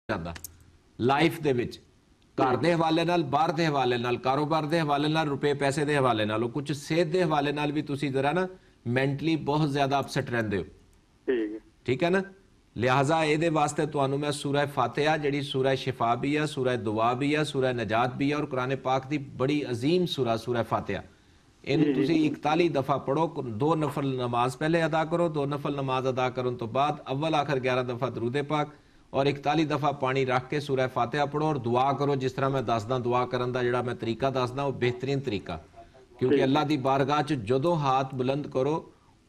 ਜਾਂਦਾ ਲਾਈਫ ਦੇ ਵਿੱਚ, घर के हवाले नाल, बाहर के हवाले नाल, कारोबार के हवाले नाल, रुपए पैसे के हवाले नाल, कुछ सेहत के हवाले नाल भी तुसी जरा ना मैंटली बहुत ज्यादा अपसेट रहंदे हो। ठीक है ना, लिहाजा ये वास्ते तुहानू मैं सूरह फातिहा जिहड़ी सूरह शिफा भी है, सूरह दुआ भी है, सूरह नजात भी है और कुरान पाक की बड़ी अजीम सूरह फातिहा, इन्हू तुसी 41 दफा पढ़ो। 2 नफल नमाज पहले अदा करो, 2 नफल नमाज अदा करन तो बाद अव्वल आखिर 11 दफा दरूद पाक और 41 दफा पानी रख के सूरह फातिहा पढ़ो और दुआ करो। जिस तरह मैं दसदा दुआ करन दा जिहड़ा मैं तरीका दसदा वो बेहतरीन तरीका, क्योंकि अल्लाह की बारगाह च जदों हाथ बुलंद करो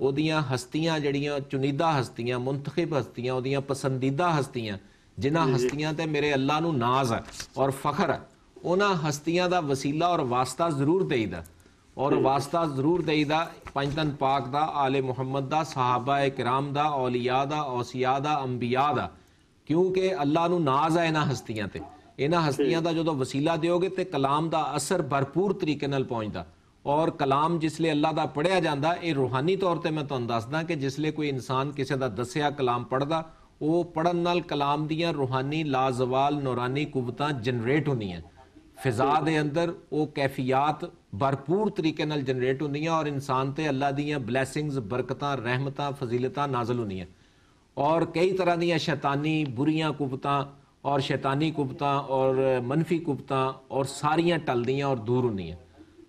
ओदियां हस्तियां जिहड़ियां चुनीदा हस्तियां, मुंतखब हस्तियां, ओदियां पसंदीदा हस्तियां, जिन्हां हस्तियां ते मेरे अल्लाह नूं नाज है और फखर है, उन्हां हस्तियां दा वसीला और वास्ता जरूर देईदा और वास्ता जरूर देईदा पंजतन पाक दा, आले मुहम्मद दा, सहाबा किराम दा, औलिया दा, औसिया दा, अंबिया दा, क्योंकि अल्लाह नूं नाज है इन्हां हस्तियां ते। इन्हां हस्तियां दा जदों वसीला दिओगे ते कलाम दा असर भरपूर तरीके नाल पहुंचदा और कलाम जिसले अल्लाह दा पढ़िया जांदा, ये रूहानी तौर पर मैं तुहानूं दसदा कि जिसले कोई इंसान किसी दा दस्सिया कलाम पढ़दा, वो पढ़न नाल कलाम दियां रूहानी लाजवाल नूरानी कुवतां जनरेट होंदियां, फिजा दे अंदर वो कैफियात भरपूर तरीके नाल जनरेट होंदियां और इंसान ते अल्लाह दियां ब्लैसिंग्स, बरकतां, रहमतां, फजीलतां नाज़िल होंदियां और कई तरह दी शैतानी बुरियां कुवतां और शैतानी कुवतां और मनफी कुवतां और सारियां टलदियां और दूर होंदियां।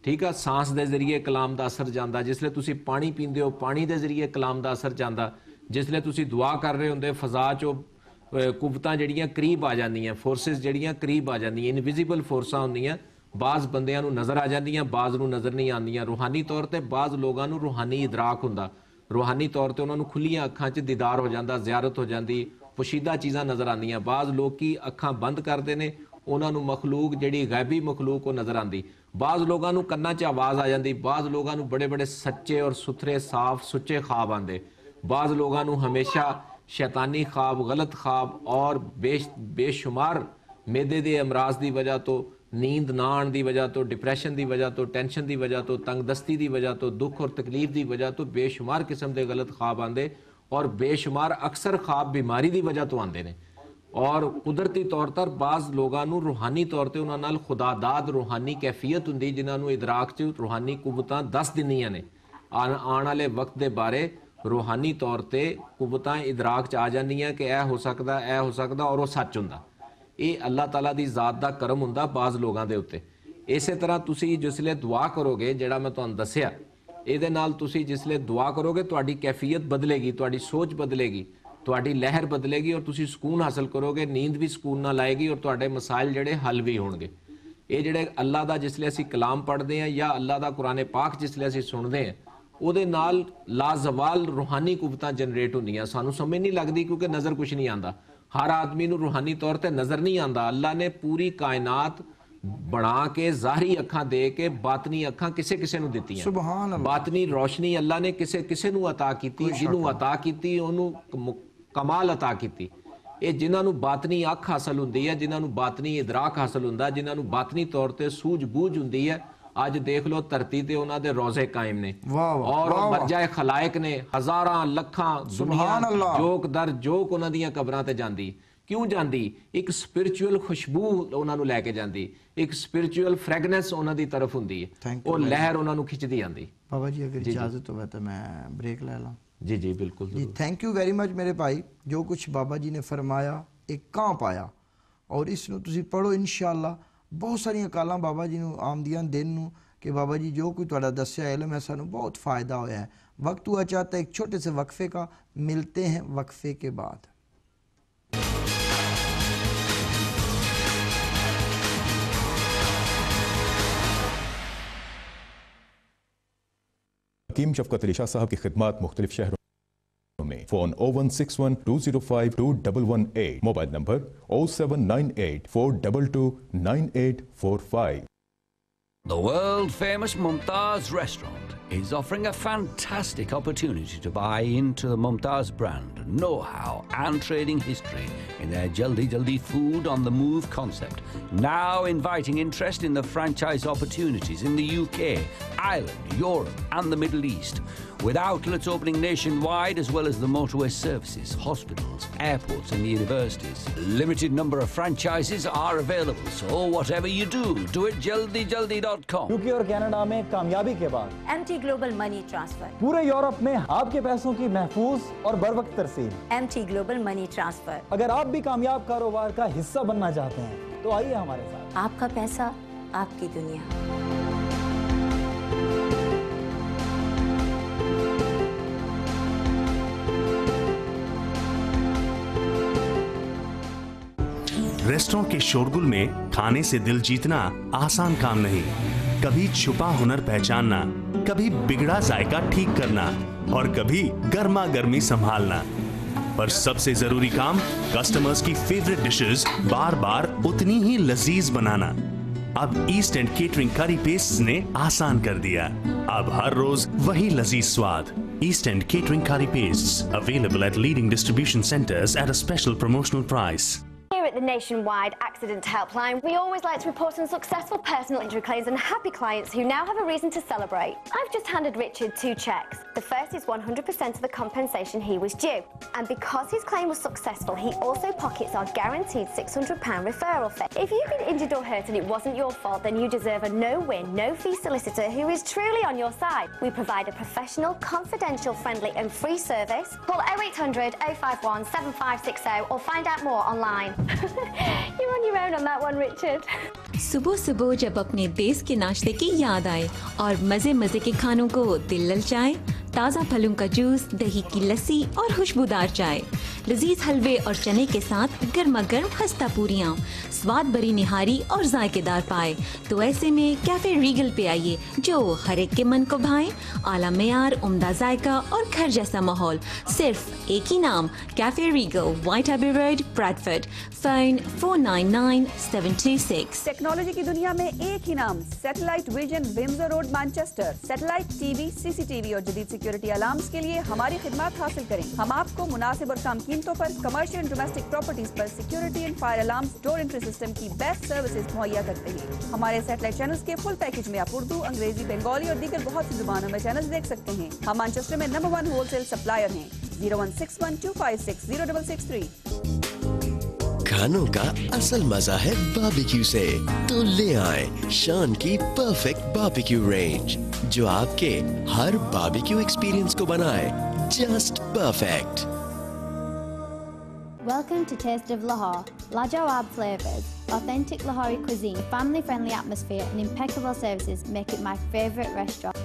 ठीक है, सांस के जरिए कलाम का असर जाता, जिसले तुसी पानी पींदे हो पानी के जरिए कलाम का असर जाता, जिसले तुसी दुआ कर रहे होंदे फजा चो कुवतां जड़ियां करीब आ जांदियां, फोर्सिस जड़ियां करीब आ जांदियां, इनविजिबल फोर्सां होंदियां, बाज़ बंदियां नूं नज़र आ जांदियां, बाज़ नूं नज़र नहीं आंदियां। रूहानी तौर पर बाज़ लोगों नूं रूहानी इदराक हुंदा, रूहानी तौर पर उन्होंने खुलियां अखां च दीदार हो जाता, ज़ियारत हो जाती, पोशीदा चीज़ां नज़र आंदियां। बाज़ लोग की अखां बंद करते हैं, उन्होंने मखलूक जिहड़ी गैबी मखलूक वो नज़र आती, बाज़ लोगों को कन्नां च आवाज़ आ जाती, बाज़ लोगों को बड़े बड़े सच्चे और सुथरे साफ सुच्चे ख्वाब आते, बाज़ लोगों को हमेशा शैतानी ख्वाब, गलत ख्वाब और बेशुमार मैदे के अमराज की वजह तो, नींद ना आने की वजह तो, डिप्रैशन की वजह तो, टेंशन की वजह तो, तंगदस्ती की वजह तो, दुख और तकलीफ की वजह तो बेशुमार किस्म के गलत ख्वाब आते और बेशुमार अक्सर ख्वाब बीमारी की वजह तो आते हैं। और कुदरती तौर पर बाज़ लोगों को रूहानी तौर पर उन्होंने नाल खुदादाद रूहानी कैफियत होंदी, जिन्होंने इदराक च रूहानी कुवतां दस दिंदियां ने, आने वाले वक्त के बारे रूहानी तौर पर कुवतां इदराक च आ जांदियां कि यह हो सकता, यह हो सकता और वो सच हुंदा। ये अल्लाह ताला दी ज़ात दा करम हुंदा बाज़ लोगों के उत्ते। इस तरह तुसी जिसले दुआ करोगे, जिहड़ा मैं तुहानूं दस्सिया, इहदे नाल तुसी जिसले दुआ करोगे तुहाडी कैफियत बदलेगी, तुहाडी सोच बदलेगी, तुहाडी लहर बदलेगी और तुसी सुकून हासिल करोगे, नींद भी सुकून नाल आएगी और तुहाडे मसाइल जिहड़े हल भी होणगे। ये जिहड़े अल्लाह दा जिसले असीं कलाम पढ़ते हैं या अल्लाह दा कुरान पाक जिसले असीं सुनते हैं, ਉਹਦੇ ਨਾਲ लाजवाल रूहानी कुवतां जनरेट होंदियां, सानू समझ नहीं लगती क्योंकि नज़र कुछ नहीं आता। हर आदमी नूं रूहानी तौर पर नज़र नहीं आता। अल्लाह ने पूरी कायनात बना के ज़ाहरी अखां दे के बातनी अखां किसे किसे नूं दित्तियां। सुभान अल्लाह। बातनी रोशनी अल्लाह ने किसे किसे नूं अता कीती, जिन्हों अता कीती उन्होंने कमाल अता कीती। ये जिन्हां नूं बातनी अख हासिल हुंदी है, जिन्हां नूं बातनी इदराक हासिल हुंदा, जिन्हां नूं बातनी तौर पर सूझ बूझ हुंदी है, अज देख लो धरती ते उन्हां दे रोजे कायम ने और मरजाए खलायक ने, हजारां लखां दुनिया जोक दर जोक उन्हां दियां कबरां ते जांदी। क्यों जांदी? एक स्पिरिचुअल खुशबू उन्हां नूं लैके जांदी, एक स्पिरिचुअल फ्रैगनेंस उन्हां दी तरफ हुंदी है, वो लहर उन्हां नूं खिंचदी आंदी। बाबा जी अगर इजाजत हो तो मैं ब्रेक ले लां? जी जी बिल्कुल जी, थैंक यू वेरी मच मेरे भाई। जो कुछ बाबा जी ने फरमाया एक कांप आया और इसनूं तुसीं पढ़ो इंशाअल्लाह। बहुत सारिया कालां बाबा जी नूं आमदियां दिन नूं कि बाबा जी जो कोई तुहाडा दस्सिया इलम है सानूं बहुत फ़ायदा होया है। वक्त हुआ चाहता है एक छोटे से वक्फे का, मिलते हैं वक्फे के बाद। हकीम शफकत अली शाह साहब की खिदमत मुख्तलिफ शहरों में। Phone 01612052118, mobile number 079842298845। The world-famous Mumtaz restaurant is offering a fantastic opportunity to buy into the Mumtaz brand, know-how and trading history in their Jaldi Jaldi food on the move concept. Now inviting interest in the franchise opportunities in the UK, Ireland, Europe and the Middle East, with outlets opening nationwide as well as the motorway services, hospitals, airports and universities. Limited number of franchises are available, so whatever you do it jaldijaldi.com. UK और Canada में कामयाबी के बाद MT Global Money Transfer. पूरे Europe में आपके पैसों की महफूज और बरवक्त तरसील। MT Global Money Transfer. अगर आप भी कामयाब कारोबार का हिस्सा बनना चाहते हैं तो आइए हमारे साथ। आपका पैसा, आपकी दुनिया। रेस्टोरेंट के शोरगुल में खाने से दिल जीतना आसान काम नहीं। कभी छुपा हुनर पहचानना, कभी बिगड़ा जायका ठीक करना और कभी गर्मा गर्मी संभालना, पर सबसे जरूरी काम कस्टमर्स की फेवरेट डिशेस बार बार उतनी ही लजीज बनाना। अब ईस्ट एंड केटरिंग करी पेस्ट ने आसान कर दिया। अब हर रोज वही लजीज स्वाद। ईस्ट एंड केटरिंग करी paste available at leading distribution centres at a special promotional price. Here at the Nationwide Accident Helpline, we always like to report on successful personal injury claims and happy clients who now have a reason to celebrate. I've just handed Richard 2 checks. The first is 100% of the compensation he was due. And because his claim was successful, he also pockets our guaranteed £600 referral fee. If you've been injured or hurt and it wasn't your fault, then you deserve a no-win, no-fee solicitor who is truly on your side. We provide a professional, confidential, friendly and free service. Call 0800 051 7560 or find out more online. You're on your own on that one, Richard. सुबह सुबह जब अपने देश के नाश्ते की याद आए और मजे मजे के खानों को दिल ललचाए, ताज़ा फलों का जूस, दही की लस्सी और खुशबूदार चाय, लजीज हलवे और चने के साथ गर्मा गर्म खस्ता पूरियाँ, स्वाद भरी निहारी और जायकेदार पाए, तो ऐसे में कैफे रीगल पे आइए जो हर एक के मन को भाए। आला मेयार, उम्दा जायका और घर जैसा माहौल, सिर्फ एक ही नाम, cafe Regal, White Abbey Road, Bradford. Phone 499726। Technology की दुनिया में एक ही नाम, Satellite Vision, Windsor Road, Manchester. Satellite TV, CCTV और जदीद सिक्योरिटी अलार्म्स के लिए हमारी खिदमत हासिल करें। हम आपको मुनासिब और कम कीमतों पर कमर्शियल एंड डोमेस्टिक प्रॉपर्टीज पर security and fire alarms, door entry system की बेस्ट सर्विसेज मुहैया करते हैं। हमारे सैटेलाइट चैनल्स के फुल पैकेज में आप उर्दू, अंग्रेजी, बंगाली और दीगर बहुत सी जुबानों में चैनल देख सकते हैं। हम मैनचेस्टर में नंबर 1 होलसेल सप्लायर हैं। 01612560663। खानों का असल मजा है बारबेक्यू से, तो ले आए शान की परफेक्ट बारबेक्यू रेंज, जो आपके हर बारबेक्यू एक्सपीरियंस को बनाए just perfect. Welcome to Taste of Lahore. Lajawab flavors, authentic Lahori cuisine, family-friendly atmosphere and impeccable services make it my favorite restaurant.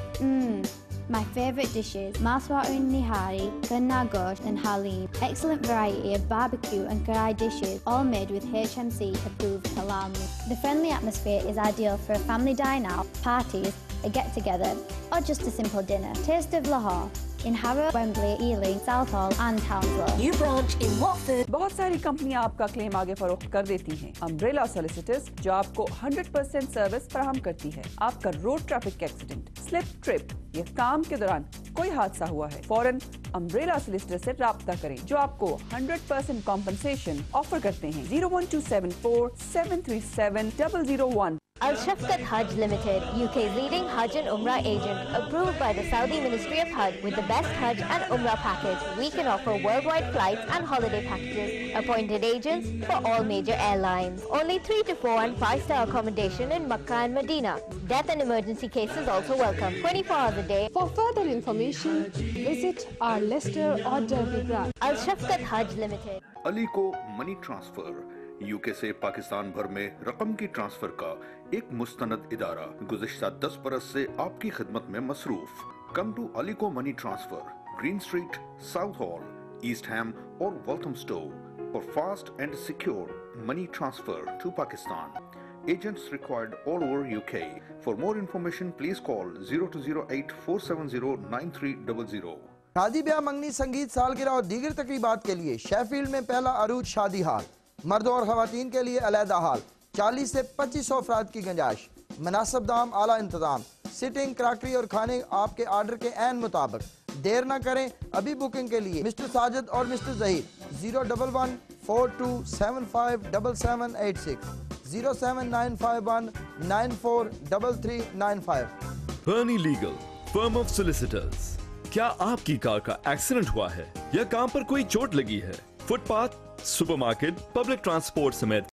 My favorite dishes, maswar-un nihari, ganna gosht and halim. Excellent variety of barbecue and karai dishes, all made with HMC approved halal meat. The friendly atmosphere is ideal for a family dine out, parties, a get-together or just a simple dinner. Taste of Lahore in Harrow, Wembley, Ealing, Southall and Hounslow. New branch in Watford. बहुत सारी कंपनियां आपका claim आगे फरोख्त कर देती हैं। Umbrella solicitors जो आपको 100% सर्विस फराहम करती है। आपका road traffic accident, slip, trip या काम के दौरान कोई हादसा हुआ है, फौरन अम्ब्रेला सॉलिसिटर से राब्ता करें जो आपको 100% कॉम्पनसेशन ऑफर करते हैं। 01274 737 001। Al Shafqat Hajj Limited, UK's leading Hajj and Umrah agent, approved by the Saudi Ministry of Hajj with the best Hajj and Umrah package. We can offer worldwide flights and holiday packages. Appointed agents for all major airlines. Only 3 to 4 and 5-star accommodation in Makkah and Medina. Death and emergency cases also welcome. 24 hours a day. For further information, visit our Leicester or Derby branch. Al Shafqat Hajj Limited. Ali को money transfer, UK से पाकिस्तान भर में रकम की transfer का एक मुस्तनद इदारा गुज़िश्ता 10 बरस से आपकी खिदमत में मसरूफ। कम टू अली को money transfer, green street, Southall, east ham और Walthamstow for fast and secure money transfer to Pakistan. Agents required all over UK. For more information, please call 0208 470 9300. शादी ब्याह, मंगनी, संगीत, सालगिरह और दीगर तकरीबात के लिए शेफील्ड में पहला अरूज शादी हाल, मर्दों और खवातीन के लिए अलहदा हाल, 40 से 2500 अफराद की गुंजाइश। मुनासिब दाम, आला इंतजाम, सिटिंग, क्रॉकरी और खाने आपके ऑर्डर के ऐन मुताबिक। देर ना करें, अभी बुकिंग के लिए मिस्टर साजिद और mister Zaheer 01142757786 07951943395। Burney legal, firm of solicitors. क्या आपकी कार का एक्सीडेंट हुआ है या काम पर कोई चोट लगी है? फुटपाथ, सुपरमार्केट, पब्लिक ट्रांसपोर्ट समेत